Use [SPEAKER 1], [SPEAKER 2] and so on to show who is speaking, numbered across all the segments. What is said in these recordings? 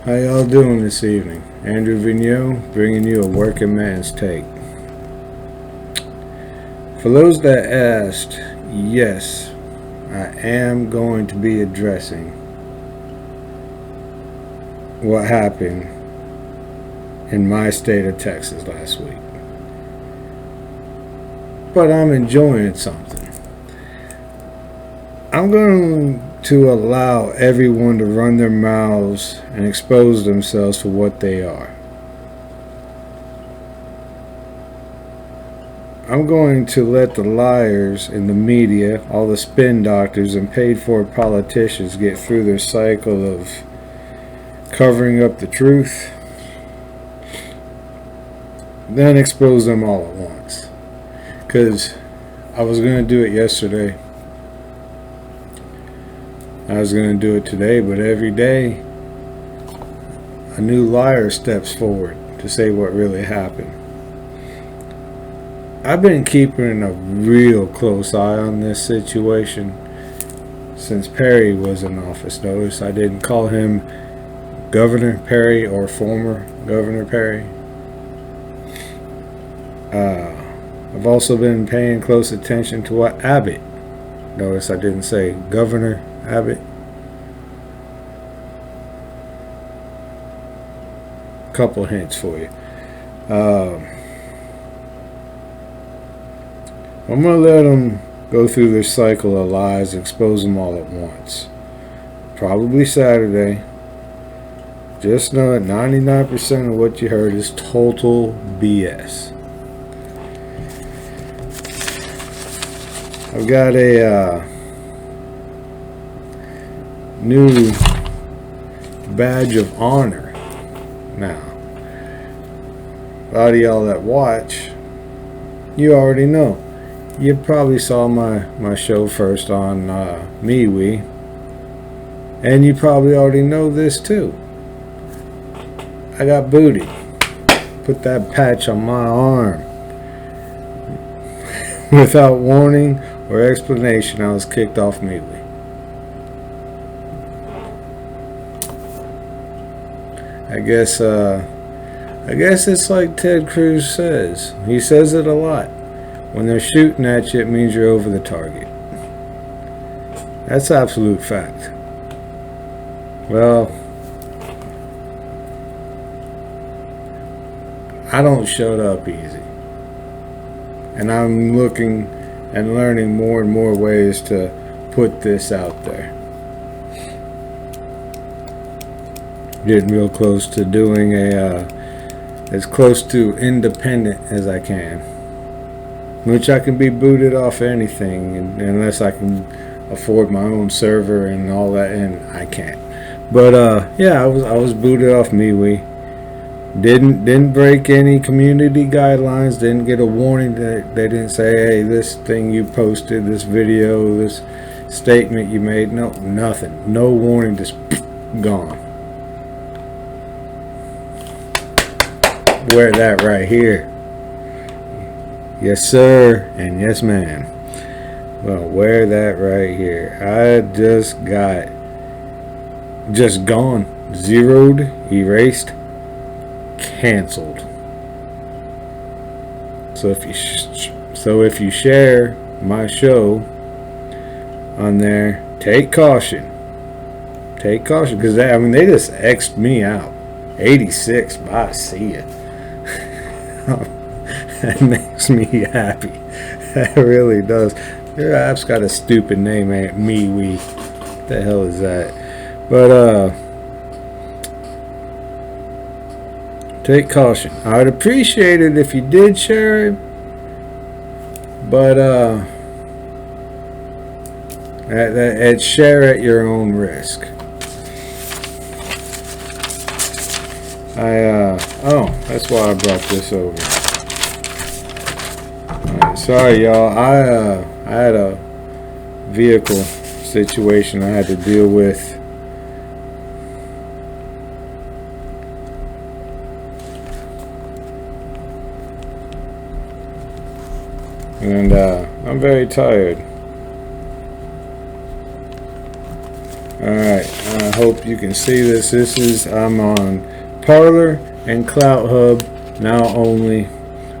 [SPEAKER 1] How y'all doing this evening? Andrew Vigneault bringing you a working man's take. For those that asked, yes, I am going to be addressing what happened in my state of Texas last week. But I'm enjoying something. I'm going to allow everyone to run their mouths and expose themselves for what they are. I'm going to let the liars in the media, all the spin doctors and paid for politicians get through their cycle of covering up the truth, then expose them all at once. Because I was going to do it yesterday. I was going to do it today, but every day a new liar steps forward to say what really happened. I've been keeping a real close eye on this situation since Perry was in office. Notice I didn't call him Governor Perry or former Governor Perry. I've also been paying close attention to what Abbott. Notice I didn't say Governor Abbott. Couple hints for you. I'm going to let them go through their cycle of lies and expose them all at once. Probably Saturday. Just know that 99% of what you heard is total BS. I've got a new badge of honor now. A lot of y'all that watch, you already know. You probably saw my show first on MeWe, and you probably already know this too. I got booted. Put that patch on my arm. Without warning or explanation, I was kicked off MeWe. I guess it's like Ted Cruz says. He says it a lot. When they're shooting at you, it means you're over the target. That's absolute fact. Well, I don't shut up easy. And I'm looking and learning more and more ways to put this out there. Getting real close to doing as close to independent as I can, which I can be booted off anything unless I can afford my own server and all that, and I can't. But yeah, I was booted off MeWe. Didn't break any community guidelines. Didn't get a warning. That they didn't say, hey, this thing you posted, this video, this statement you made. No, nothing. No warning. Just gone. Wear that right here. Yes, sir, and yes, ma'am. Well, wear that right here. I just gone, zeroed, erased, canceled. So if you share my show on there, take caution. Take caution, because they just X'd me out. 86. Bye. See ya. That makes me happy. That really does. Your app's got a stupid name, ain't MeWe. What the hell is that? But take caution. I'd appreciate it if you did share it, but share at your own risk. That's why I brought this over. Alright, sorry y'all. I had a vehicle situation I had to deal with. And I'm very tired. Alright, hope you can see this. I'm on Parler and Clout Hub now only.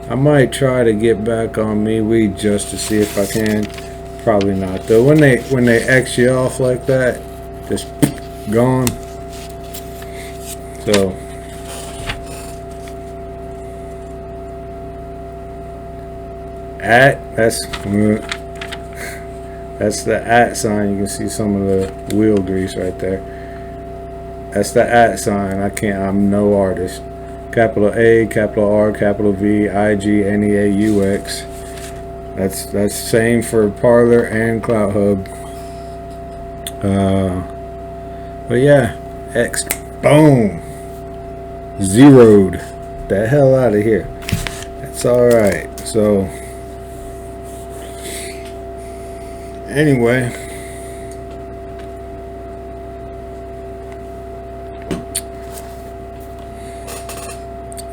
[SPEAKER 1] I might try to get back on MeWe just to see if I can. Probably not though. When they X you off like that, just gone. So that's the @ sign. You can see some of the wheel grease right there. That's the @ sign. I'm no artist. Capital A, capital R, capital V, IGNEAUX. That's same for Parler and Clout Hub. But yeah, X, boom, zeroed the hell out of here. That's all right. So anyway,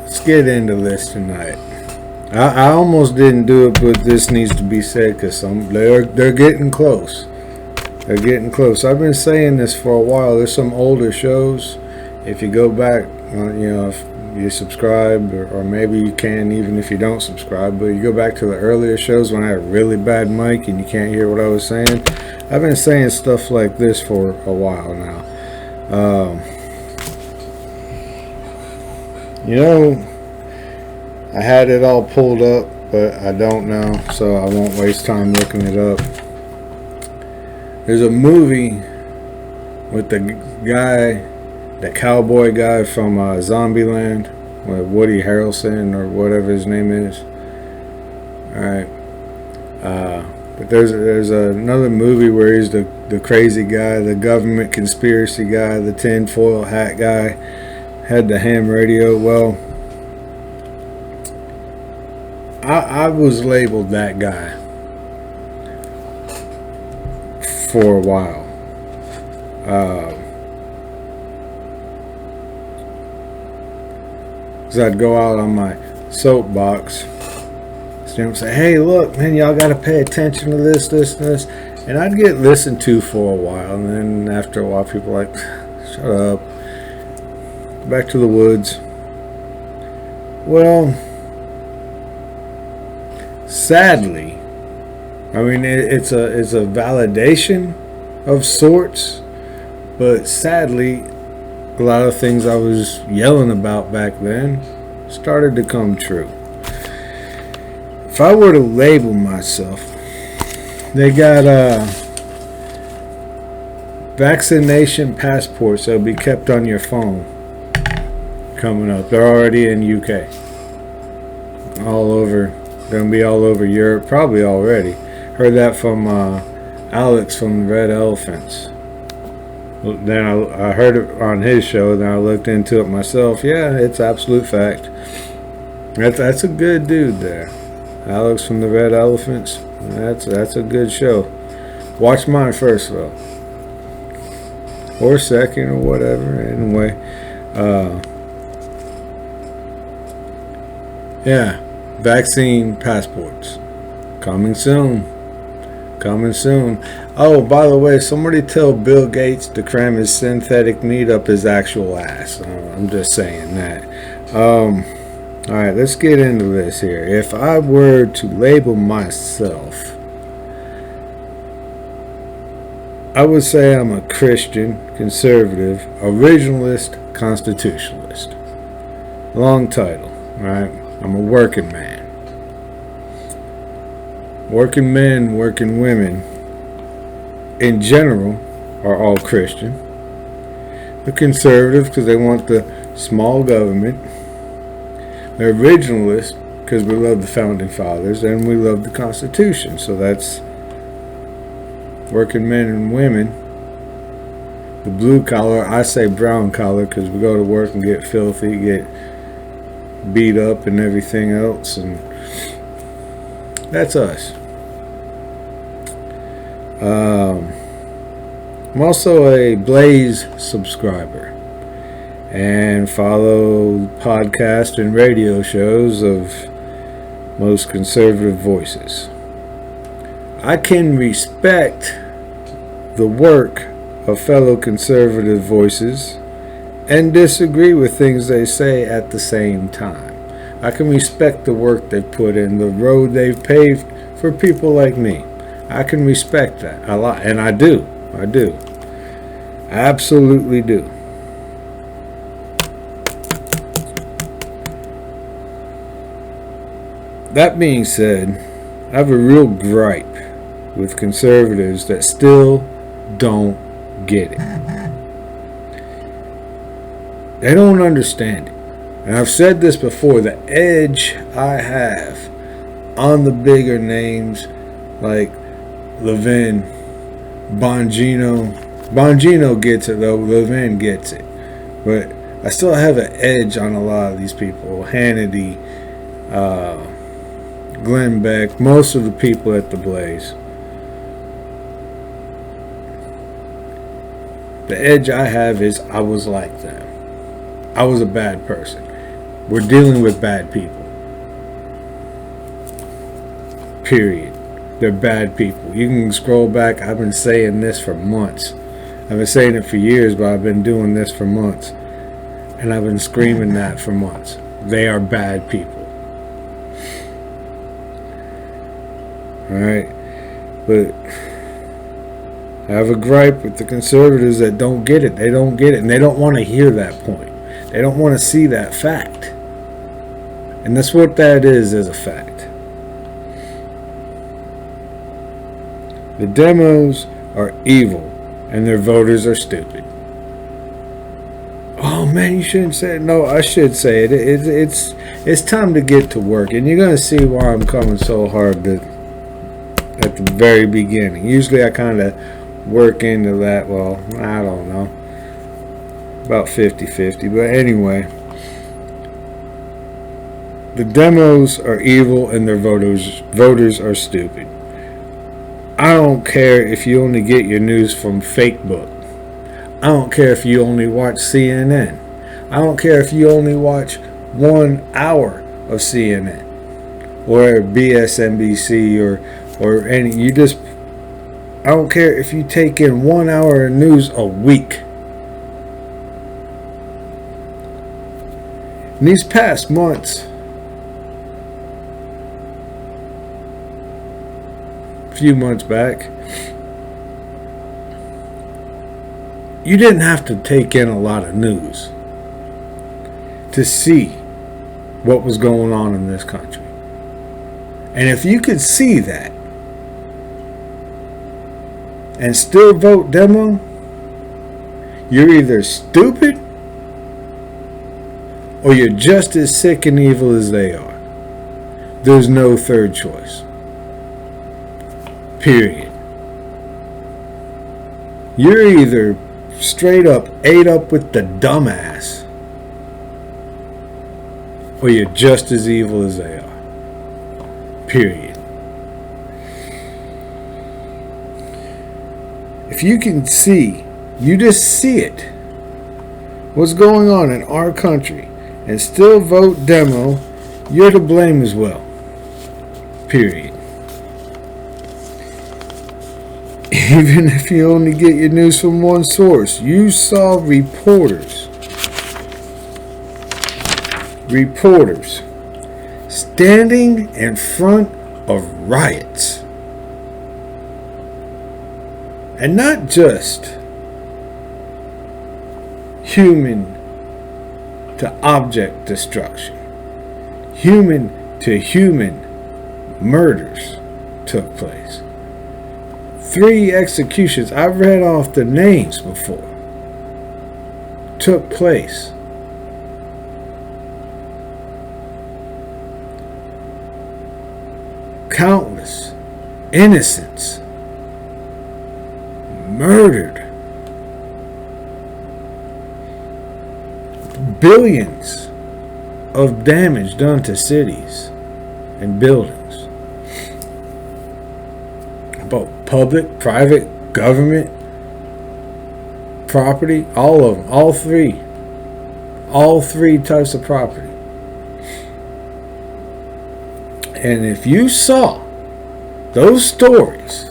[SPEAKER 1] let's get into this tonight. I almost didn't do it, but this needs to be said because they're getting close. They're getting close. I've been saying this for a while. There's some older shows. If you go back, if you subscribe, or maybe you can even if you don't subscribe, but you go back to the earlier shows when I had a really bad mic and you can't hear what I was saying. I've been saying stuff like this for a while now. I had it all pulled up, but I don't now, so I won't waste time looking it up. There's a movie with the guy, the cowboy guy from Zombieland, with Woody Harrelson or whatever his name is. Alright. But there's another movie where he's the crazy guy, the government conspiracy guy, the tinfoil hat guy, had the ham radio. Well, I was labeled that guy for a while. Because I'd go out on my soapbox and say, hey, look, man, y'all got to pay attention to this, and I'd get listened to for a while, and then after a while people were like, shut up, back to the woods. Well, sadly, I mean, it's a validation of sorts, but sadly, a lot of things I was yelling about back then started to come true. If I were to label myself, they got vaccination passports that'll be kept on your phone coming up. They're already in UK, all over. Gonna be all over Europe, probably already. Heard that from Alex from the Red Elephants. Then I heard it on his show. Then I looked into it myself. Yeah, it's absolute fact. That's a good dude there, Alex from the Red Elephants. That's a good show. Watch mine first though, or second, or whatever. Anyway, yeah, vaccine passports coming soon. Coming soon. Oh, by the way, somebody tell Bill Gates to cram his synthetic meat up his actual ass. I'm just saying that. Alright, let's get into this here. If I were to label myself, I would say I'm a Christian, conservative, originalist, constitutionalist. Long title, right? I'm a working man. Working men, working women, in general, are all Christian. They're conservative because they want the small government. They're originalists because we love the founding fathers and we love the Constitution. So that's working men and women. The blue collar, I say brown collar because we go to work and get filthy, get beat up and everything else, and that's us. I'm also a Blaze subscriber and follow podcast and radio shows of most conservative voices. I can respect the work of fellow conservative voices and disagree with things they say at the same time. I can respect the work they've put in, the road they've paved for people like me. I can respect that a lot, and I do. I do. I absolutely do. That being said, I have a real gripe with conservatives that still don't get it. They don't understand it. And I've said this before, the edge I have on the bigger names like Levin, Bongino. Bongino gets it though, Levin gets it. But I still have an edge on a lot of these people. Hannity, Glenn Beck, most of the people at the Blaze. The edge I have is I was like them. I was a bad person. We're dealing with bad people. Period. They're bad people. You can scroll back. I've been saying this for months. I've been saying it for years, but I've been doing this for months. And I've been screaming that for months. They are bad people. Alright? But I have a gripe with the conservatives that don't get it. They don't get it. And they don't want to hear that point. They don't want to see that fact. And that's what that is a fact. The demos are evil and their voters are stupid. Oh man, you shouldn't say it. No, I should say it. It's time to get to work, and you're gonna see why I'm coming so hard at the very beginning. Usually I kind of work into that. Well, I don't know, about 50-50, but anyway. The demos are evil and their voters are stupid. I don't care if you only get your news from Facebook. I don't care if you only watch CNN. I don't care if you only watch 1 hour of CNN or BSNBC or any. I don't care if you take in 1 hour of news a week. In these past months, few months back, you didn't have to take in a lot of news to see what was going on in this country. And if you could see that and still vote demo, you're either stupid or you're just as sick and evil as they are. There's no third choice. Period. You're either straight up ate up with the dumbass, or you're just as evil as they are. Period. If you can see, you just see it, what's going on in our country, and still vote demo, you're to blame as well. Period. Even if you only get your news from one source, you saw reporters standing in front of riots. And not just human to object destruction. Human to human murders took place. 3 executions, I've read off the names before, took place. Countless innocents murdered. Billions of damage done to cities and buildings. Both public, private, government, property, all of them, all three. All 3 types of property. And if you saw those stories,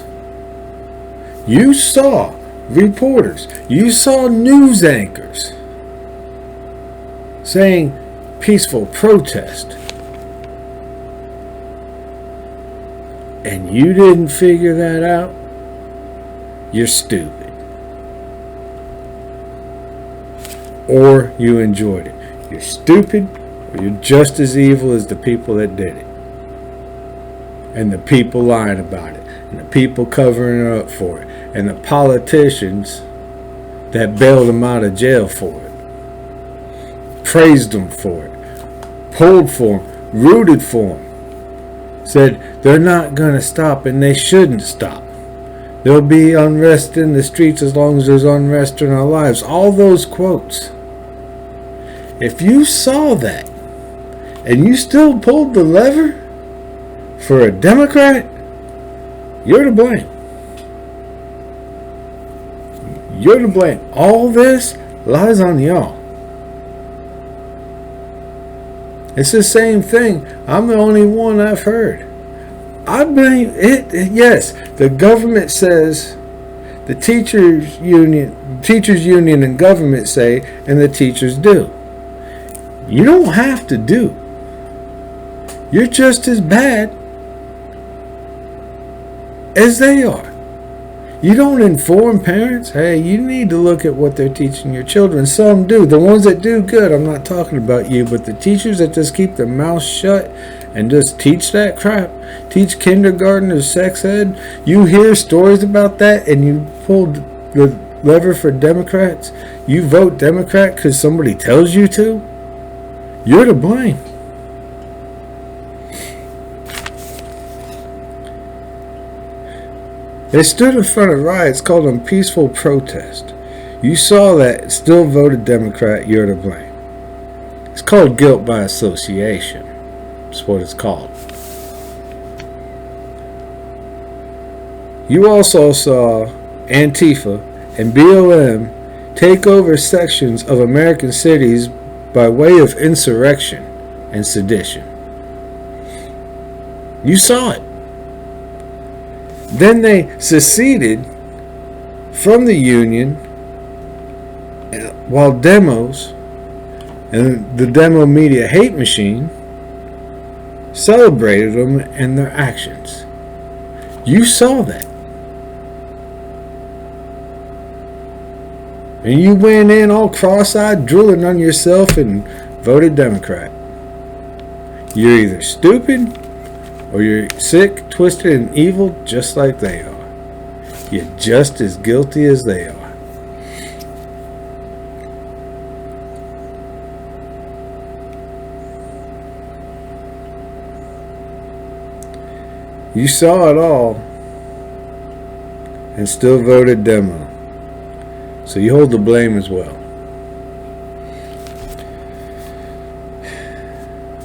[SPEAKER 1] you saw reporters. You saw news anchors saying peaceful protest. And you didn't figure that out? You're stupid. Or you enjoyed it. You're stupid, or you're just as evil as the people that did it. And the people lying about it. And the people covering it up for it. And the politicians that bailed them out of jail for it. Praised them for it. Pulled for them. Rooted for them. Said they're not going to stop and they shouldn't stop. There'll be unrest in the streets as long as there's unrest in our lives. All those quotes. If you saw that and you still pulled the lever for a Democrat, you're to blame. You're to blame. All this lies on y'all. It's the same thing. I'm the only one I've heard. I blame it. Yes, the government says, the teachers union and government say, and the teachers do. You don't have to do. You're just as bad as they are. You don't inform parents, hey, you need to look at what they're teaching your children. Some do. The ones that do good, I'm not talking about you, but the teachers that just keep their mouths shut and just teach that crap, teach kindergarten or sex ed, you hear stories about that and you pull the lever for Democrats, you vote Democrat because somebody tells you to, you're to blame. They stood in front of riots, called them peaceful protest. You saw that, still voted Democrat, you're to blame. It's called guilt by association. That's what it's called. You also saw Antifa and BLM take over sections of American cities by way of insurrection and sedition. You saw it. Then they seceded from the Union while demos and the demo media hate machine celebrated them and their actions. You saw that. And you went in all cross-eyed, drooling on yourself and voted Democrat. You're either stupid or you're sick, twisted, and evil just like they are. You're just as guilty as they are. You saw it all and still voted demo. So you hold the blame as well.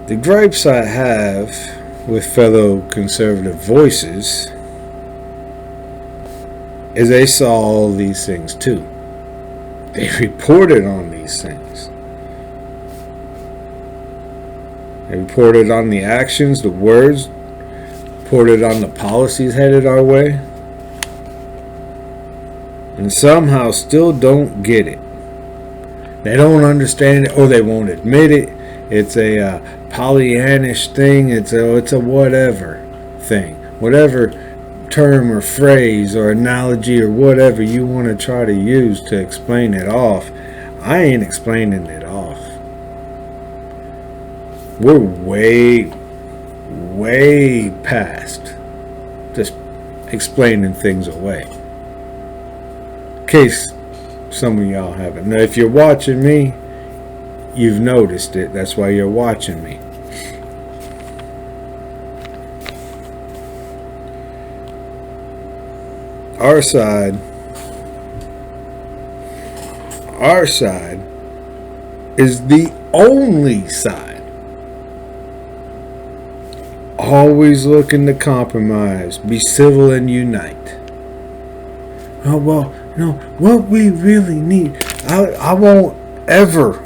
[SPEAKER 1] The gripes I have with fellow conservative voices is they saw all these things too. They reported on these things. They reported on the actions, the words, reported on the policies headed our way, and somehow still don't get it. They don't understand it, or they won't admit it. It's a Pollyannish thing. It's a whatever thing, whatever term or phrase or analogy or whatever you want to try to use to explain it off. I ain't explaining it off. We're way past just explaining things away. In case some of y'all haven't. Now, if you're watching me, you've noticed it. That's why you're watching me. Our side is the only side always looking to compromise, be civil, and unite. Oh, well, no, what we really need, I won't ever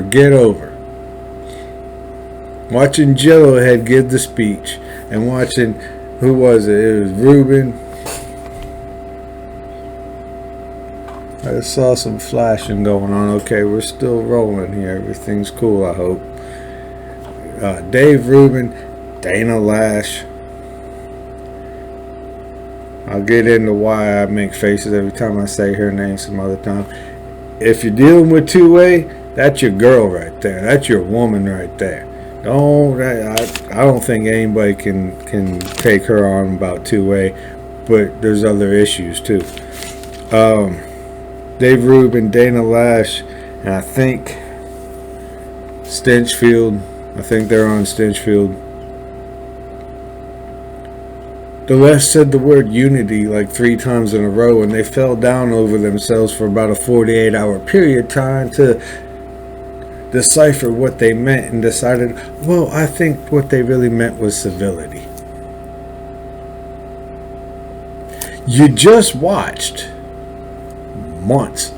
[SPEAKER 1] get over watching Jello Head give the speech and watching, who was it? It was Ruben I just saw some flashing going on. Okay, we're still rolling here. Everything's cool, I hope. Dave Rubin, Dana Lash. I'll get into why I make faces every time I say her name some other time. If you're dealing with two-way, that's your girl right there. That's your woman right there. I don't think anybody can take her on about two-way, but there's other issues too. Dave Rubin, Dana Lash, and I think Stinchfield. I think they're on Stinchfield. The left said the word unity like 3 times in a row, and they fell down over themselves for about a 48-hour period trying to decipher what they meant, and decided, well, I think what they really meant was civility. You just watched months,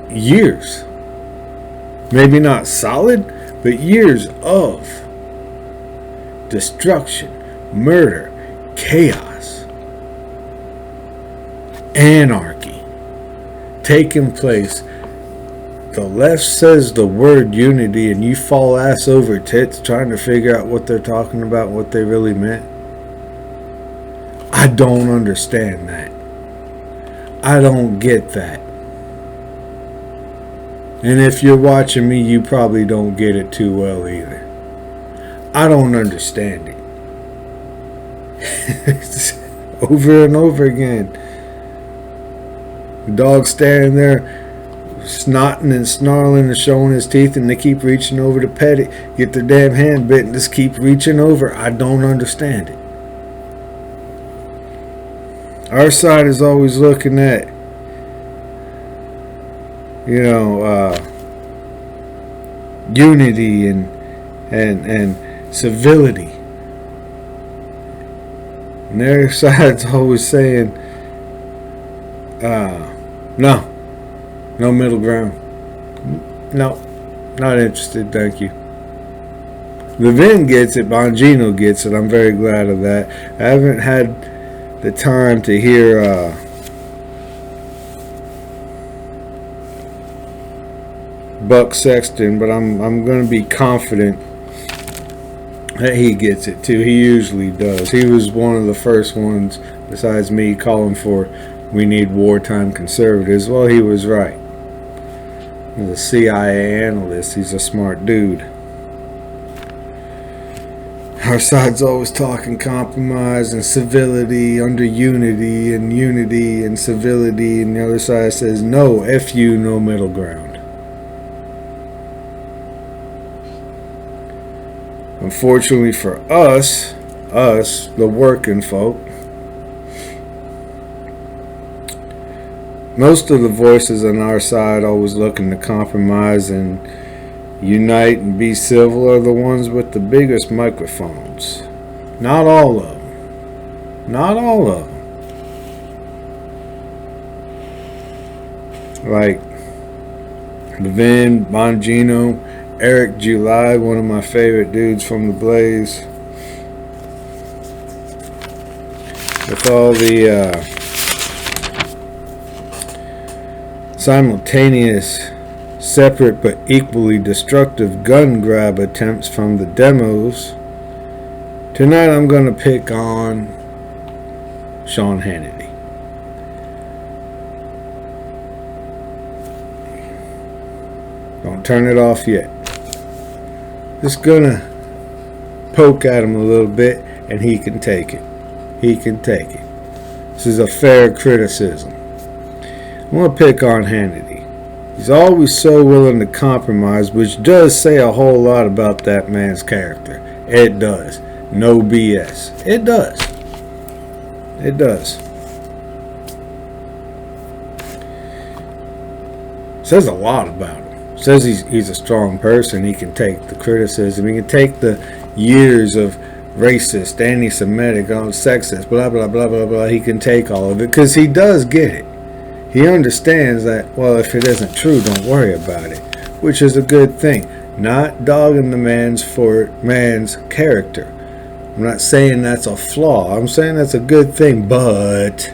[SPEAKER 1] years, maybe not solid, but years of destruction, murder, chaos, anarchy taking place. The left says the word unity and you fall ass over tits trying to figure out what they're talking about, what they really meant. I don't understand that. I don't get that. And if you're watching me, you probably don't get it too well either. I don't understand it. Over and over again. The dog standing there snotting and snarling and showing his teeth, and they keep reaching over to pet it, get their damn hand bit, and just keep reaching over. I don't understand it. Our side is always looking at, unity and civility. And their side's always saying, no middle ground. No, not interested, thank you. Levin gets it, Bongino gets it. I'm very glad of that. I haven't had the time to hear Buck Sexton, but I'm going to be confident that he gets it too. He usually does. He was one of the first ones, besides me, calling for we need wartime conservatives. Well, he was right. He's a CIA analyst. He's a smart dude. Our side's always talking compromise and civility under unity and civility, and the other side says no, F you, no middle ground. Unfortunately for us, the working folk, most of the voices on our side always looking to compromise and unite and be civil are the ones with the biggest microphones. Not all of them. Not all of them. Like Levin, Bongino, Eric July, one of my favorite dudes from the Blaze. With all the simultaneous, separate but equally destructive gun grab attempts from the demos, tonight I'm going to pick on Sean Hannity. Don't turn it off yet. Just gonna poke at him a little bit, and he can take it. He can take it. This is a fair criticism. I'm gonna pick on Hannity. He's always so willing to compromise, which does say a whole lot about that man's character. It does. No BS. It does. It does. Says a lot about him. Says he's a strong person. He can take the criticism. He can take the years of racist, anti-Semitic, sexist, blah, blah, blah, blah, blah. He can take all of it because he does get it. He understands that, well, if it isn't true, don't worry about it, which is a good thing. Not dogging the man's character. I'm not saying that's a flaw. I'm saying that's a good thing, but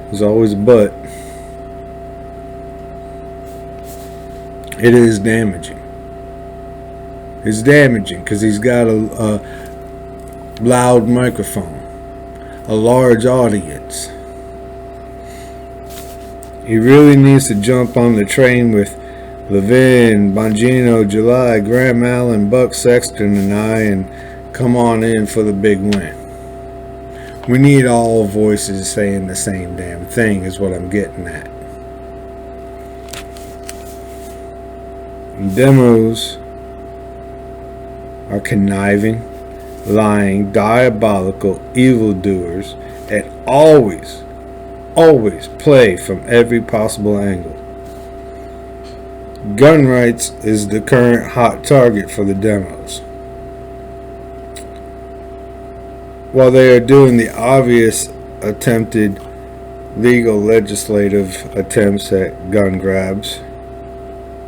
[SPEAKER 1] there's always a but. It is damaging. It's damaging because he's got a loud microphone, a large audience. He really needs to jump on the train with Levin, Bongino, July, Graham Allen, Buck Sexton, and I, and come on in for the big win. We need all voices saying the same damn thing is what I'm getting at. Demos are conniving, lying, diabolical evildoers, and always play from every possible angle. Gun rights is the current hot target for the demos. While they are doing the obvious attempted legal legislative attempts at gun grabs,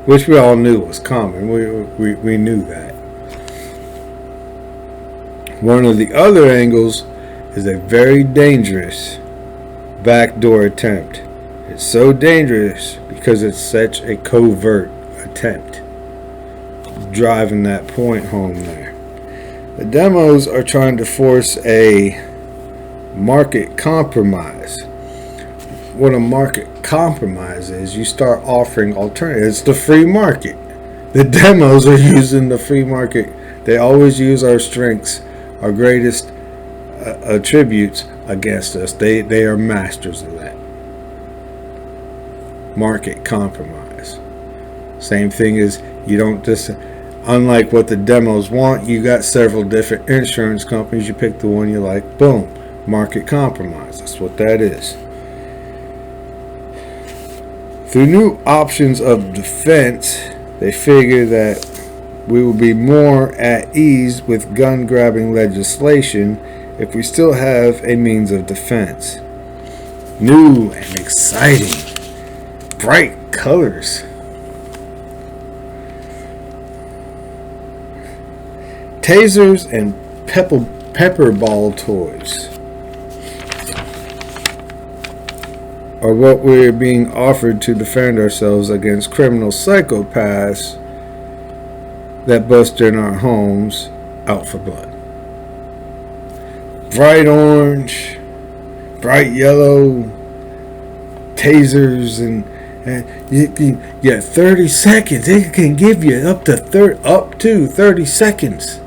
[SPEAKER 1] which we all knew was coming. We knew that. One of the other angles is a very dangerous backdoor attempt. It's so dangerous because it's such a covert attempt. Driving that point home there. The demos are trying to force a market compromise. What a market compromise is, you start offering alternatives. It's the free market. The demos are using the free market. They always use our strengths, our greatest attributes against us. They are masters of that. Market compromise. Same thing as you don't just, unlike what the demos want, you got several different insurance companies. You pick the one you like. Boom. Market compromise. That's what that is. Through new options of defense, they figure that we will be more at ease with gun grabbing legislation if we still have a means of defense. New and exciting, bright colors. Tasers and pepper ball toys are what we're being offered to defend ourselves against criminal psychopaths that bust in our homes out for blood. Bright orange, bright yellow tasers, and you get 30 seconds. It can give you up to 30 seconds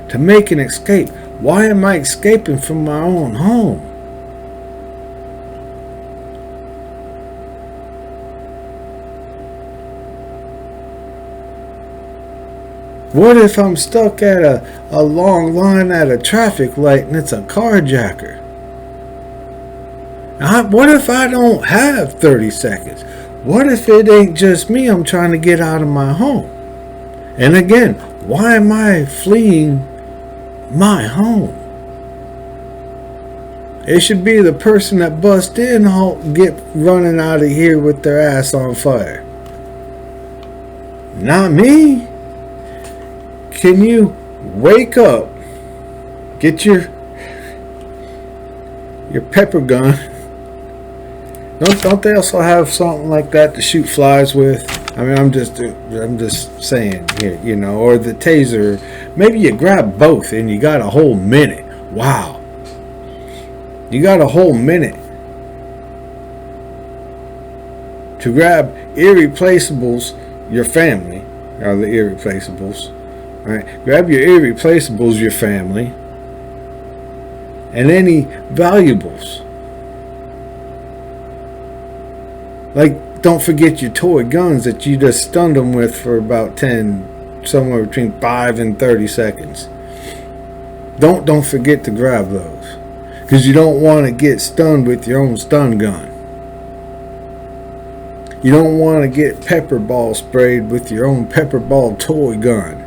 [SPEAKER 1] to make an escape. Why am I escaping from my own home? What if I'm stuck at a long line at a traffic light and it's a carjacker? What if I don't have 30 seconds? What if it ain't just me? I'm trying to get out of my home. And again, why am I fleeing my home? It should be the person that bust in get running out of here with their ass on fire. Not me. Can you wake up, get your pepper gun? Don't they also have something like that to shoot flies with? I mean, I'm just saying here, you know, or the taser. Maybe you grab both and you got a whole minute. Wow, you got a whole minute to grab irreplaceables. Your family are the irreplaceables. Right. Grab your irreplaceables, your family, and any valuables. Like, don't forget your toy guns that you just stunned them with for about somewhere between 5 and 30 seconds. Don't forget to grab those, because you don't want to get stunned with your own stun gun. You don't want to get pepper ball sprayed with your own pepper ball toy gun.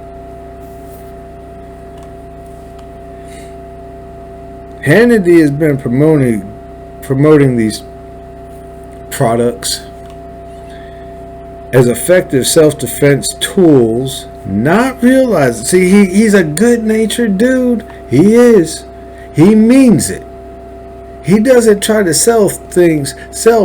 [SPEAKER 1] Hannity has been promoting these products as effective self-defense tools, not realizing. See, he's a good-natured dude. He is. He means it. He doesn't try to sell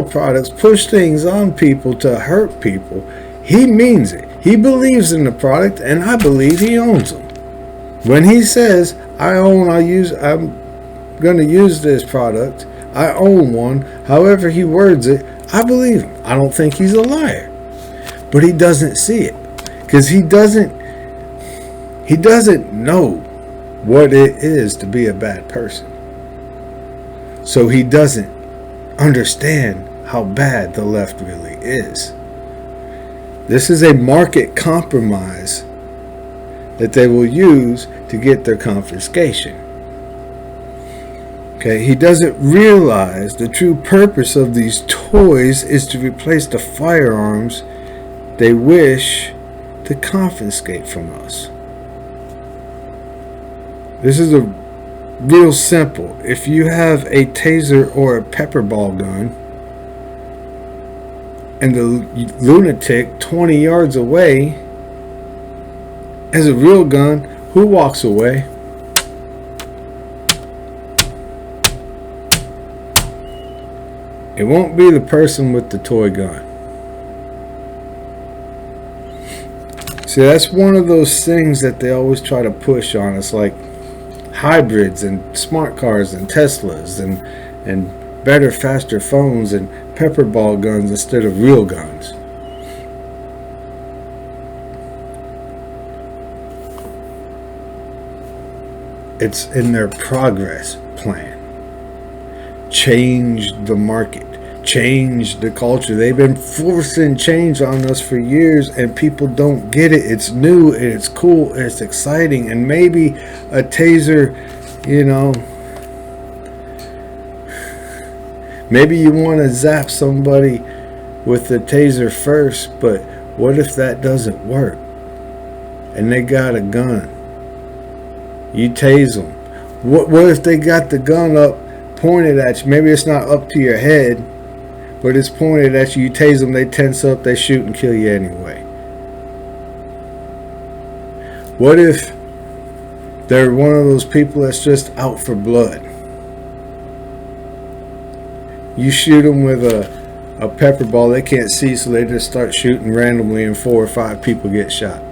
[SPEAKER 1] products, push things on people to hurt people. He means it. He believes in the product, and I believe he owns them. When he says, I'm going to use this product, I own one, however he words it, I believe him. I don't think he's a liar. But he doesn't see it. Because he doesn't know what it is to be a bad person. So he doesn't understand how bad the left really is. This is a market compromise that they will use to get their confiscation. Okay, he doesn't realize the true purpose of these toys is to replace the firearms they wish to confiscate from us. This is a real simple. If you have a taser or a pepper ball gun and the lunatic 20 yards away has a real gun, who walks away? It won't be the person with the toy gun. See, that's one of those things that they always try to push on us, like hybrids and smart cars and Teslas and better, faster phones and pepper ball guns instead of real guns. It's in their progress plan. Change the market. Change the culture. They've been forcing change on us for years, and people don't get it. It's new and it's cool and it's exciting, and maybe a taser, maybe you want to zap somebody with the taser first, but what if that doesn't work and they got a gun? You tase them. What if they got the gun up pointed at you? Maybe it's not up to your head, but it's pointed at you. You tase them, they tense up, they shoot and kill you anyway. What if they're one of those people that's just out for blood? You shoot them with a pepper ball, they can't see, so they just start shooting randomly and 4 or 5 people get shot.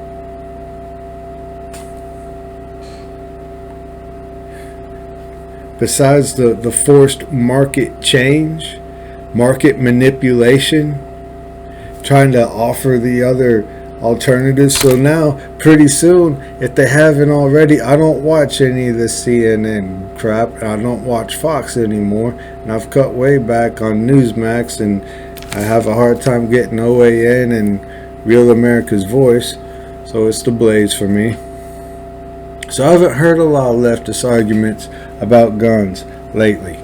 [SPEAKER 1] Besides the forced market change, market manipulation, trying to offer the other alternatives. So now, pretty soon, if they haven't already, I don't watch any of the CNN crap. I don't watch Fox anymore. And I've cut way back on Newsmax, and I have a hard time getting OAN and Real America's Voice. So it's the Blaze for me. So I haven't heard a lot of leftist arguments about guns lately.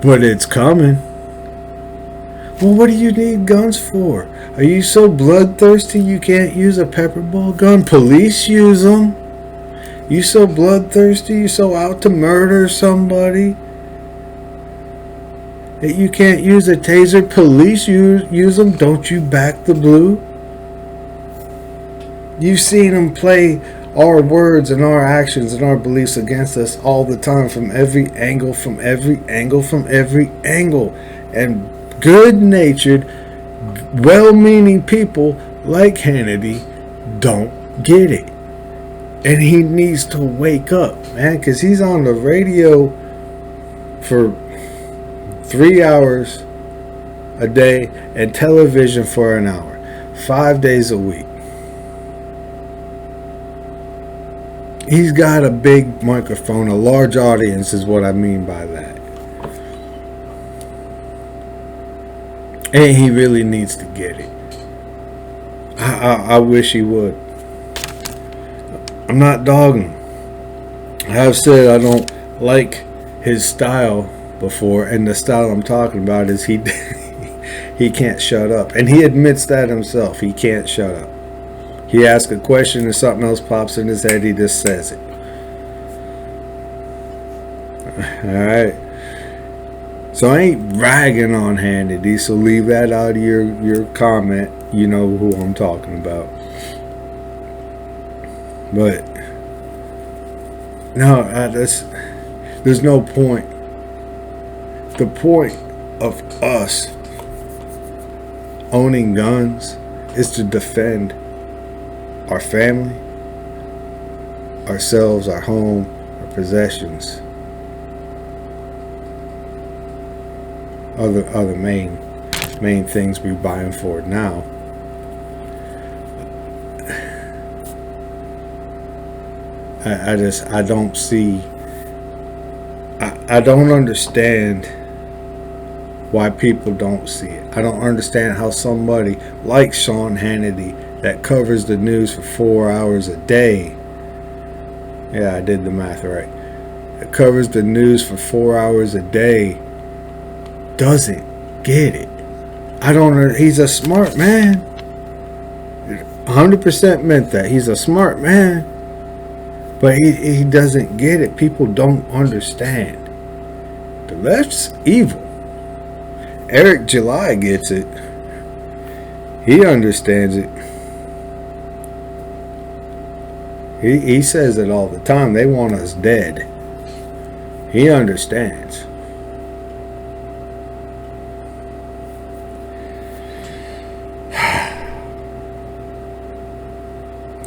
[SPEAKER 1] But it's coming. Well, what do you need guns for? Are you so bloodthirsty you can't use a pepper ball gun? Police use them. You so bloodthirsty, you so out to murder somebody that you can't use a taser? Police use them. Don't you back the blue? You've seen them play our words and our actions and our beliefs against us all the time, from every angle, from every angle, from every angle. And good-natured, well-meaning people like Hannity don't get it. And he needs to wake up, man, because he's on the radio for 3 hours a day and television for an hour, 5 days a week. He's got a big microphone, a large audience is what I mean by that. And he really needs to get it. I wish he would. I'm not dogging him. I have said I don't like his style before, and the style I'm talking about is he can't shut up. And he admits that himself. He can't shut up. He asks a question and something else pops in his head, he just says it. Alright. So I ain't ragging on Hannity, so leave that out of your comment. You know who I'm talking about. But no, there's no point. The point of us owning guns is to defend our family, ourselves, our home, our possessions. Other main things we're buying for now. I don't see. I don't understand why people don't see it. I don't understand how somebody like Sean Hannity that covers the news for 4 hours a day. Yeah, I did the math right. That covers the news for 4 hours a day doesn't get it. I don't know. He's a smart man. 100% meant that. He's a smart man. But he doesn't get it. People don't understand. The left's evil. Eric July gets it. He understands it. He says it all the time. They want us dead. He understands.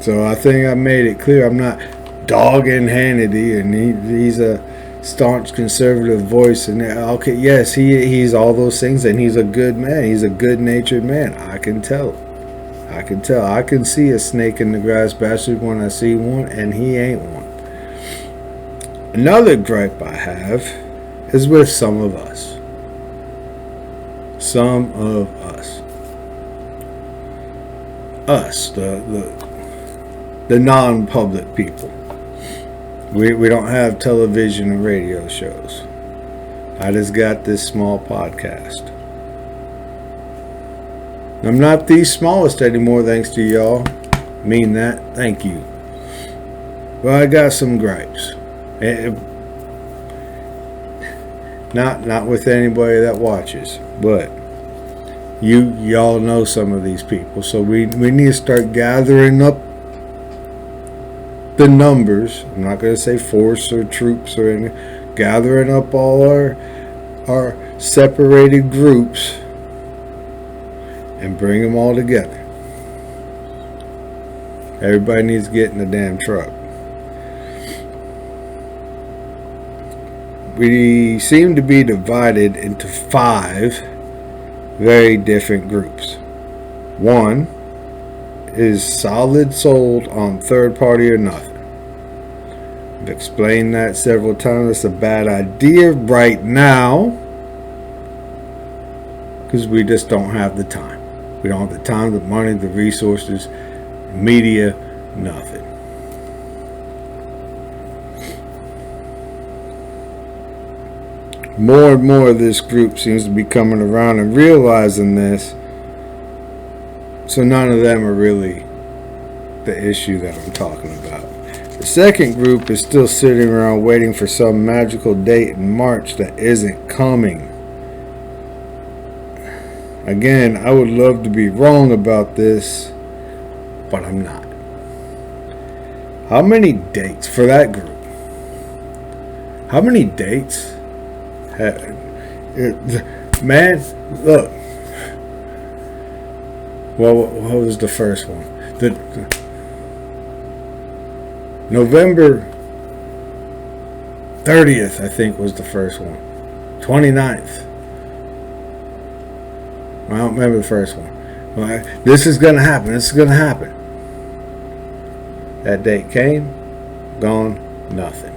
[SPEAKER 1] So I think I made it clear. I'm not dogging Hannity, and he's a staunch conservative voice. And okay, yes, he's all those things, and he's a good man. He's a good-natured man. I can tell. I can see a snake in the grass bastard when I see one, and he ain't one. Another gripe I have is with some of us. Some of us. Us, the non-public people. We don't have television and radio shows. I just got this small podcast. I'm not the smallest anymore, thanks to y'all. Mean that. Thank you. Well, I got some gripes. Not with anybody that watches, but y'all know some of these people. So we need to start gathering up the numbers. I'm not going to say force or troops or anything. Gathering up all our separated groups and bring them all together. Everybody needs to get in the damn truck. We seem to be divided into 5 very different groups. One is solid sold on third party or nothing. I've explained that several times. It's a bad idea right now because we just don't have the time. We don't have the time, the money, the resources, media, nothing. More and more of this group seems to be coming around and realizing this. So none of them are really the issue that I'm talking about. The second group is still sitting around waiting for some magical date in March that isn't coming. Again, I would love to be wrong about this, but I'm not. How many dates for that group? How many dates? Man, look. Well, what was the first one? The November 30th, I think, was the first one. 29th. I don't remember the first one. Well, this is going to happen. This is going to happen. That date came, gone, nothing.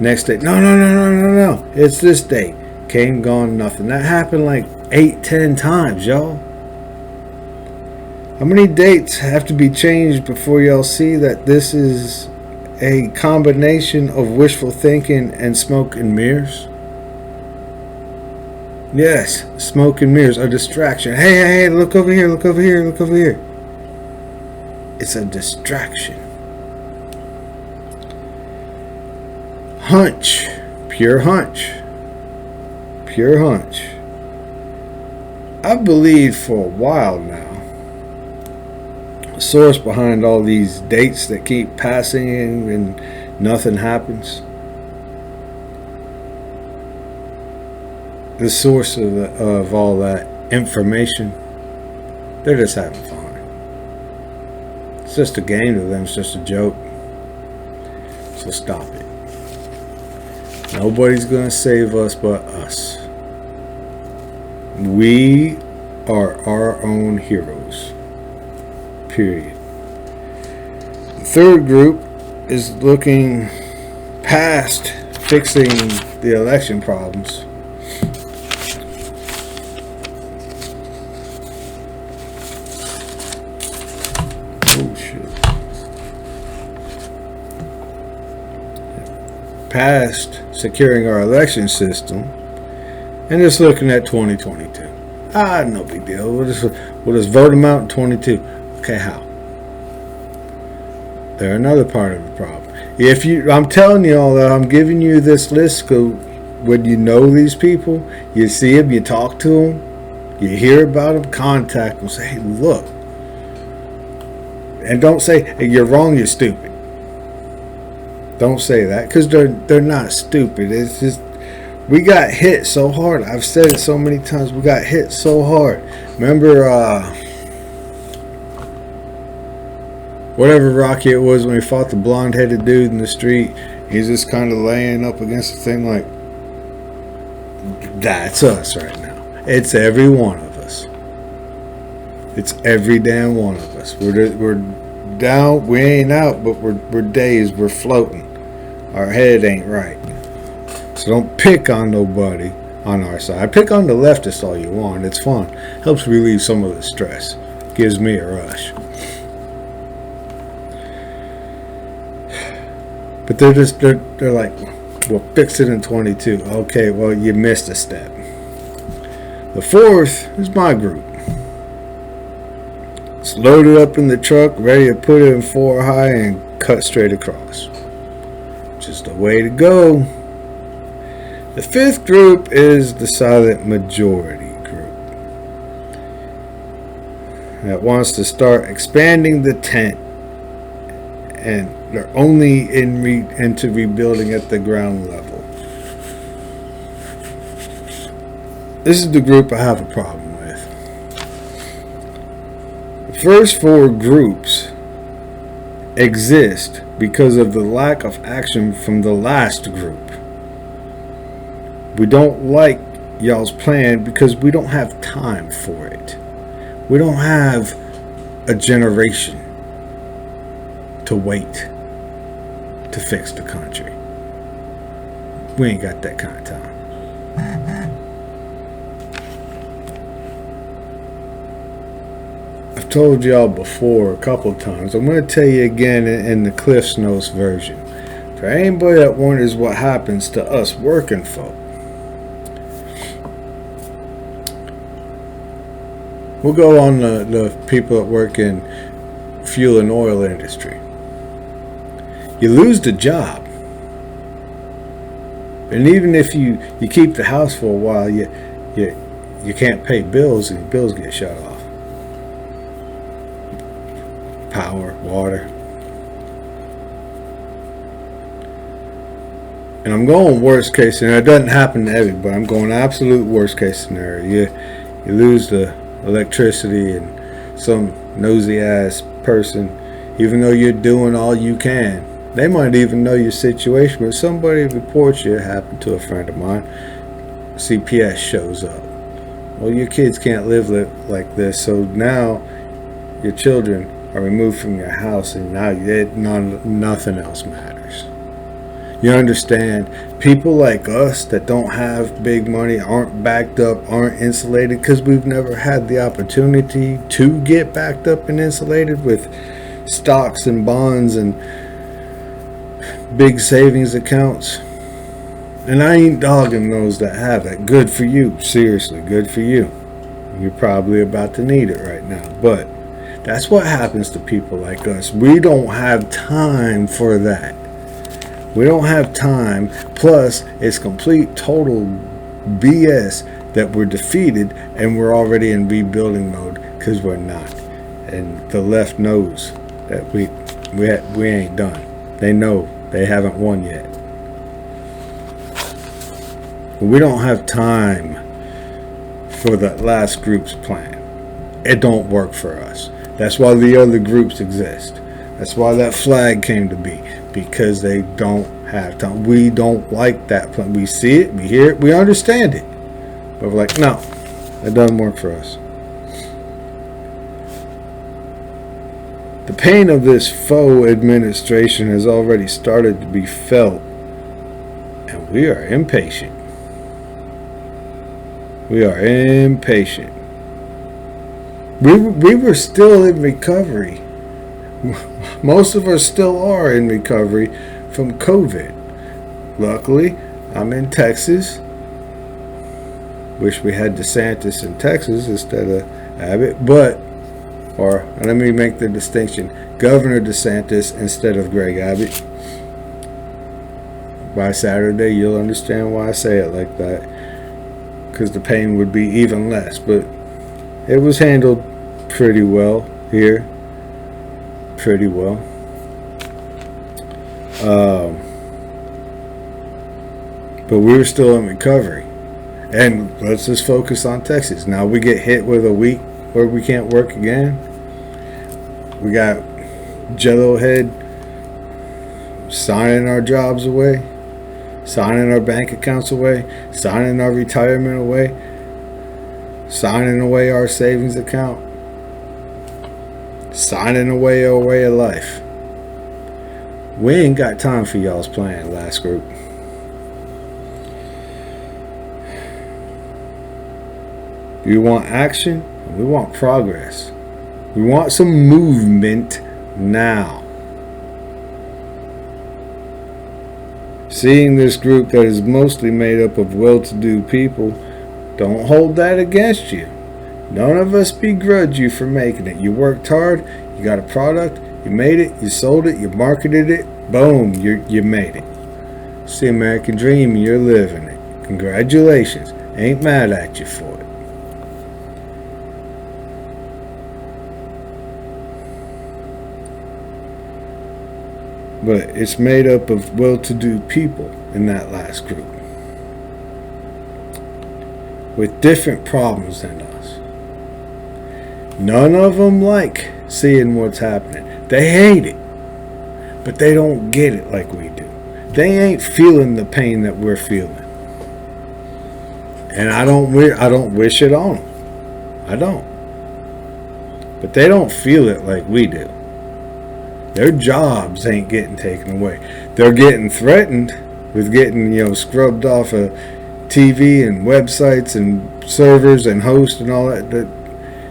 [SPEAKER 1] Next date, no. It's this date. Came, gone, nothing. That happened like 8-10 times, y'all. How many dates have to be changed before y'all see that this is a combination of wishful thinking and smoke and mirrors? Yes, smoke and mirrors, a distraction. Hey, look over here, look over here, look over here. It's a distraction. Hunch. Pure hunch. Pure hunch. I believe for a while now, the source behind all these dates that keep passing and nothing happens, the source of all that information, they're just having fun. It's just a game to them. It's just a joke. So stop it. Nobody's going to save us but us. We are our own heroes. Period. The third group is looking past fixing the election problems. Oh shit. Past securing our election system and just looking at 2022. No big deal. We'll just vote them out in 22. Okay, how? They're another part of the problem. I'm telling you all that I'm giving you this list. When you know these people, you see them, you talk to them, you hear about them, contact them, say, hey, look. And don't say, hey, you're wrong, you're stupid. Don't say that, because they're not stupid. It's just, we got hit so hard. I've said it so many times. We got hit so hard. Remember, whatever Rocky it was when he fought the blonde-headed dude in the street. He's just kind of laying up against the thing like, that's us right now. It's every one of us. It's every damn one of us. We're down. We ain't out, but we're dazed. We're floating. Our head ain't right. So don't pick on nobody on our side. Pick on the leftists all you want. It's fun. Helps relieve some of the stress. Gives me a rush. But they're like, we'll fix it in 22. Okay, well, you missed a step. The fourth is my group. It's loaded up in the truck, ready to put it in 4 high and cut straight across. Just a way to go. The fifth group is the silent majority group that wants to start expanding the tent, and they're only into rebuilding at the ground level. This is the group I have a problem with. The first 4 groups exist because of the lack of action from the last group. We don't like y'all's plan because we don't have time for it. We don't have a generation to wait to fix the country. We ain't got that kind of time. I've told y'all before a couple times. I'm going to tell you again in the Cliff's Notes version. For anybody that wonders what happens to us working folk, we'll go on the people that work in fuel and oil industry. You lose the job, and even if you keep the house for a while, you can't pay bills, and your bills get shut off. Power, water. And I'm going worst case scenario. It doesn't happen to everybody. I'm going absolute worst case scenario. You lose the electricity, and some nosy ass person, even though you're doing all you can, they might even know your situation, but somebody reports you. It happened to a friend of mine. CPS shows up. Well, your kids can't live like this, so now your children are removed from your house, and now nothing else matters. You understand? People like us that don't have big money, aren't backed up, aren't insulated, because we've never had the opportunity to get backed up and insulated with stocks and bonds and big savings accounts. And I ain't dogging those that have it. Good for you. Seriously, good for you. You're probably about to need it right now. But that's what happens to people like us. We don't have time for that. We don't have time. Plus, it's complete, total BS that we're defeated and we're already in rebuilding mode, because we're not. And the left knows that we ain't done. They know they haven't won yet. We don't have time for that last group's plan. It don't work for us. That's why the other groups exist. That's why that flag came to be, because they don't have time. We don't like that plan. We see it, we hear it, we understand it, but we're like, no, that doesn't work for us. The pain of this faux administration has already started to be felt, and we are impatient. We are impatient. We were still in recovery. Most of us still are in recovery from COVID. Luckily, I'm in Texas. Wish we had DeSantis in Texas instead of Abbott, or let me make the distinction, Governor DeSantis instead of Greg Abbott. By Saturday, you'll understand why I say it like that, because the pain would be even less. But it was handled pretty well here. Pretty well. But we're still in recovery. And let's just focus on Texas. Now we get hit with a week where we can't work again. We got Jello Head signing our jobs away, signing our bank accounts away, signing our retirement away, signing away our savings account, signing away our way of life. We ain't got time for y'all's plan, last group. We want action. We want progress. We want some movement now. Seeing this group that is mostly made up of well-to-do people, don't hold that against you. None of us begrudge you for making it. You worked hard, you got a product, you made it, you sold it, you marketed it, boom, you made it. It's the American dream, you're living it. Congratulations. Ain't mad at you for it. But it's made up of well-to-do people in that last group, with different problems than us. None of them like seeing what's happening. They hate it, but they don't get it like we do. They ain't feeling the pain that we're feeling, and I don't wish it on them. I don't. But they don't feel it like we do. Their jobs ain't getting taken away. They're getting threatened with getting, scrubbed off of TV and websites and servers and hosts and all that.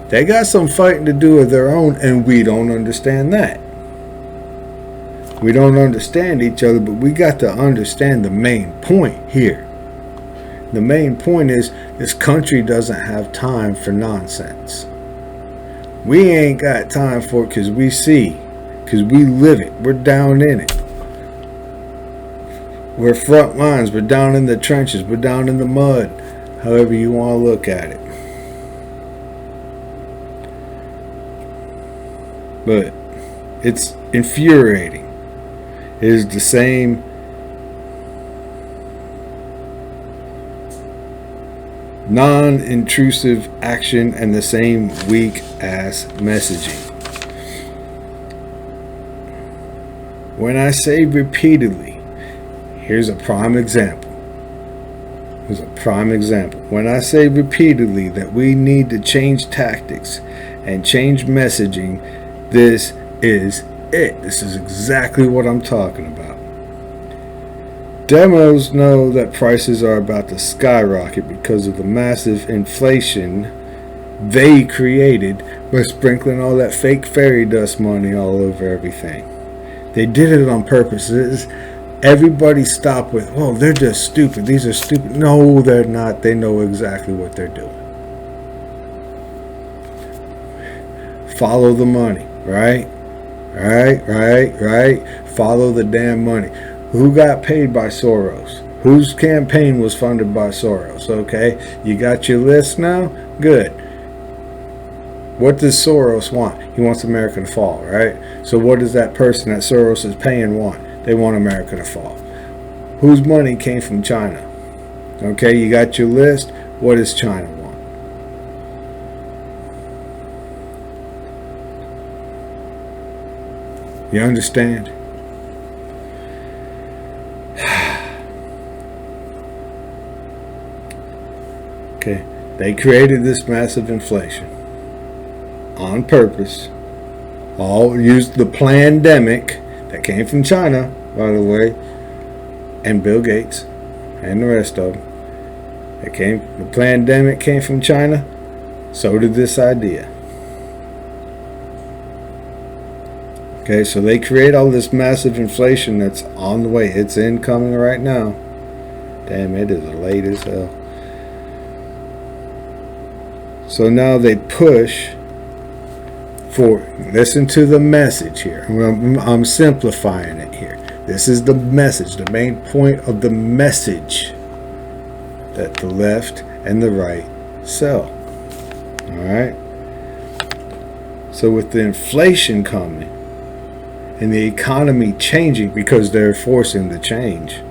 [SPEAKER 1] They got some fighting to do of their own, and we don't understand that. We don't understand each other, but we got to understand the main point here. The main point is this country doesn't have time for nonsense. We ain't got time for it because we see. Because we live it. We're down in it. We're front lines. We're down in the trenches. We're down in the mud. However you want to look at it. But it's infuriating. It is the same non-intrusive action and the same weak-ass messaging. When I say repeatedly, here's a prime example. When I say repeatedly that we need to change tactics and change messaging, this is it. This is exactly what I'm talking about. Demos know that prices are about to skyrocket because of the massive inflation they created by sprinkling all that fake fairy dust money all over everything. They did it on purpose. Everybody stopped with, oh, they're just stupid. These are stupid. No, they're not. They know exactly what they're doing. Follow the money, right? Right. Follow the damn money. Who got paid by Soros? Whose campaign was funded by Soros? Okay, you got your list now? Good. What does Soros want? He wants America to fall, right? So what does that person that Soros is paying want? They want America to fall. Whose money came from China? Okay, you got your list. What does China want? You understand? Okay, they created this massive inflation on purpose. All used the pandemic that came from China, by the way, and Bill Gates and the rest of them. The pandemic came from China. So did this idea. Okay, so they create all this massive inflation that's on the way. It's incoming right now. Damn, it is late as hell. So now they push for, listen to the message here. I'm simplifying it here. This is the message, the main point of the message that the left and the right sell. Alright? So with the inflation coming and the economy changing because they're forcing the change,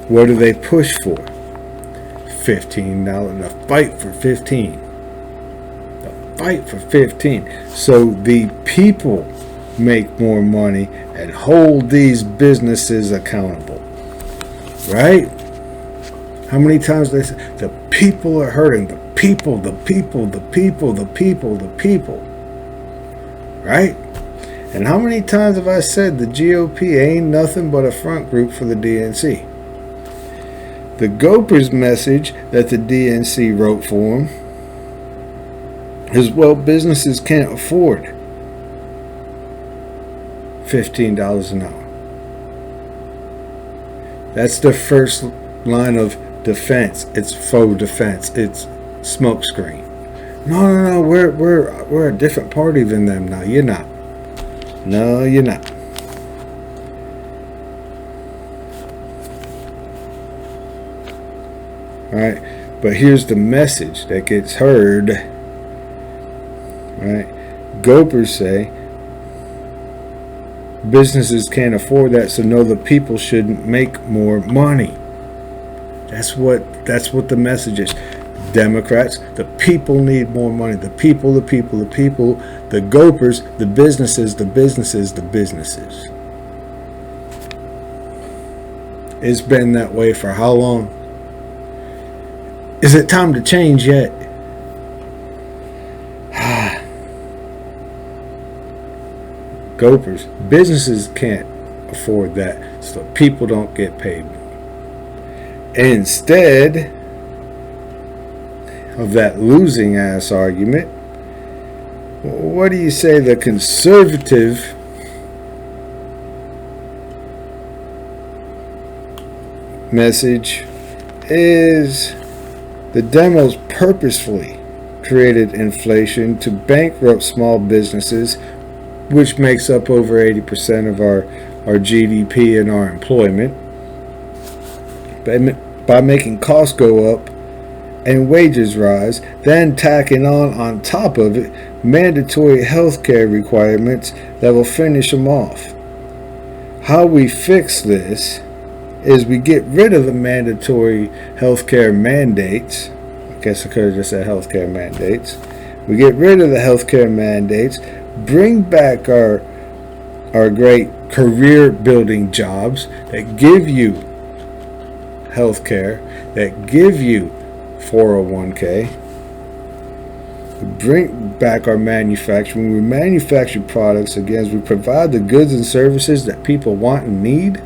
[SPEAKER 1] what do they push for? $15. The fight for 15. The fight for 15. So the people make more money and hold these businesses accountable. Right? How many times they say the people are hurting, the people, the people, the people, the people, the people. Right? And how many times have I said the GOP ain't nothing but a front group for the DNC? The GOPers message that the DNC wrote for them is, well, businesses can't afford $15 an hour. That's the first line of defense. It's faux defense. It's smokescreen. No, we're a different party than them now. You're not. No, you're not. Right? But here's the message that gets heard. Right? GOPers say businesses can't afford that, so no, the people shouldn't make more money. That's what the message is. Democrats, the people need more money. The people, the people, the people. The GOPers, the businesses, the businesses, the businesses. It's been that way for how long? Is it time to change yet? GOPers, businesses can't afford that, so people don't get paid. Instead of that losing ass argument, what do you say the conservative message is? The demos purposefully created inflation to bankrupt small businesses, which makes up over 80% of our GDP and our employment, by making costs go up and wages rise, then tacking on top of it mandatory health care requirements that will finish them off. How we fix this is we get rid of the mandatory health care mandates. I guess I could have just said health care mandates. We get rid of the health care mandates, bring back our great career building jobs that give you health care, that give you 401k. We bring back our manufacturing. We manufacture products again. We provide the goods and services that people want and need,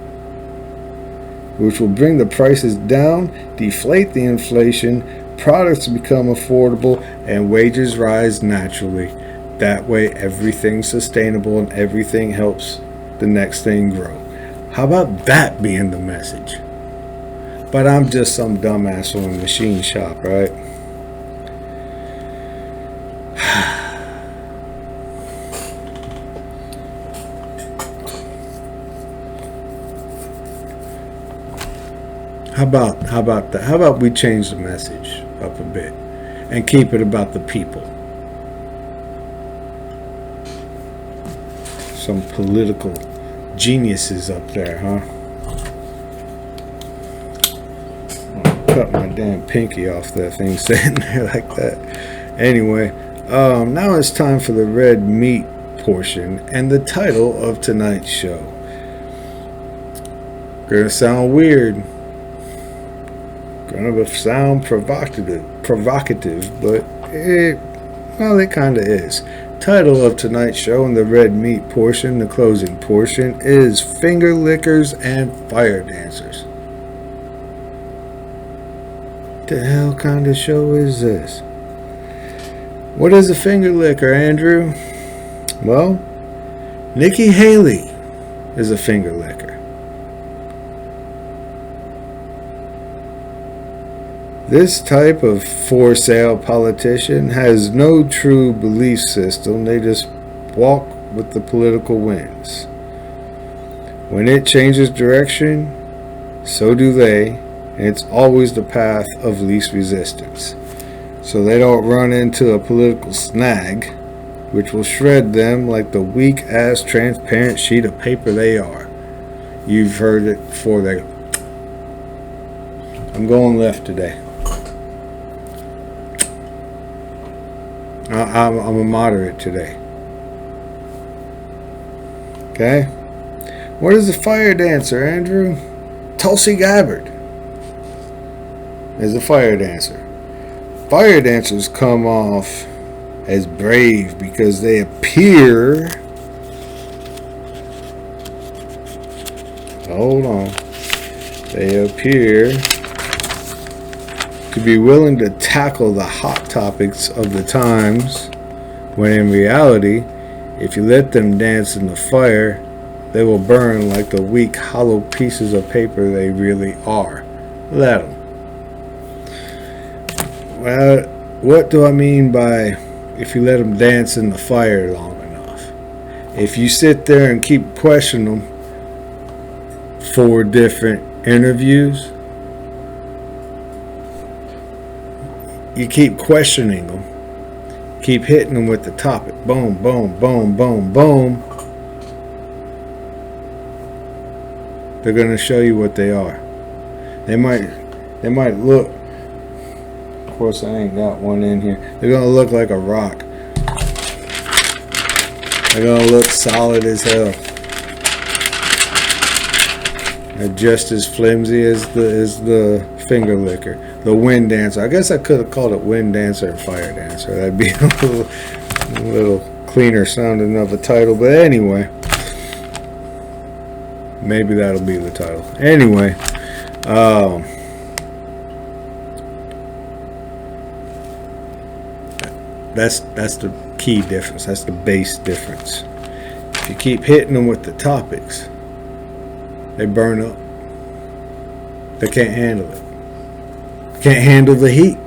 [SPEAKER 1] which will bring the prices down, deflate the inflation, products become affordable, and wages rise naturally. That way everything's sustainable and everything helps the next thing grow. How about that being the message? But I'm just some dumbass from a machine shop, right? How about that? How about we change the message up a bit and keep it about the people? Some political geniuses up there, huh? I'll cut my damn pinky off that thing sitting there like that. Anyway, now it's time for the red meat portion and the title of tonight's show. Gonna sound weird, gonna sound provocative, but it kind of is. Title of tonight's show and the red meat portion, the closing portion, is Finger Lickers and Fire Dancers. The hell kind of show is this? What is a finger licker, Andrew? Well, Nikki Haley is a finger licker. This type of for sale politician has no true belief system. They just walk with the political winds. When it changes direction, so do they, and it's always the path of least resistance. So they don't run into a political snag, which will shred them like the weak-ass transparent sheet of paper they are. You've heard it before. I'm going left today. I'm a moderate today. Okay? What is a fire dancer, Andrew? Tulsi Gabbard is a fire dancer. Fire dancers come off as brave because they appear... Hold on. They appear to be willing to tackle the hot topics of the times, when in reality, if you let them dance in the fire, they will burn like the weak, hollow pieces of paper they really are. Let them. Well, what do I mean by if you let them dance in the fire long enough? If you sit there and keep questioning them for different interviews, you keep questioning them, keep hitting them with the topic, boom, boom, boom, boom, boom, they're going to show you what they are. They might look, of course I ain't got one in here, they're going to look like a rock. They're going to look solid as hell. They're just as flimsy as the finger licker. The wind dancer. I guess I could have called it wind dancer and fire dancer. That'd be a little cleaner sounding of a title. But anyway, maybe that'll be the title. Anyway, that's the key difference. That's the base difference. If you keep hitting them with the topics, they burn up. They can't handle it. Can't handle the heat.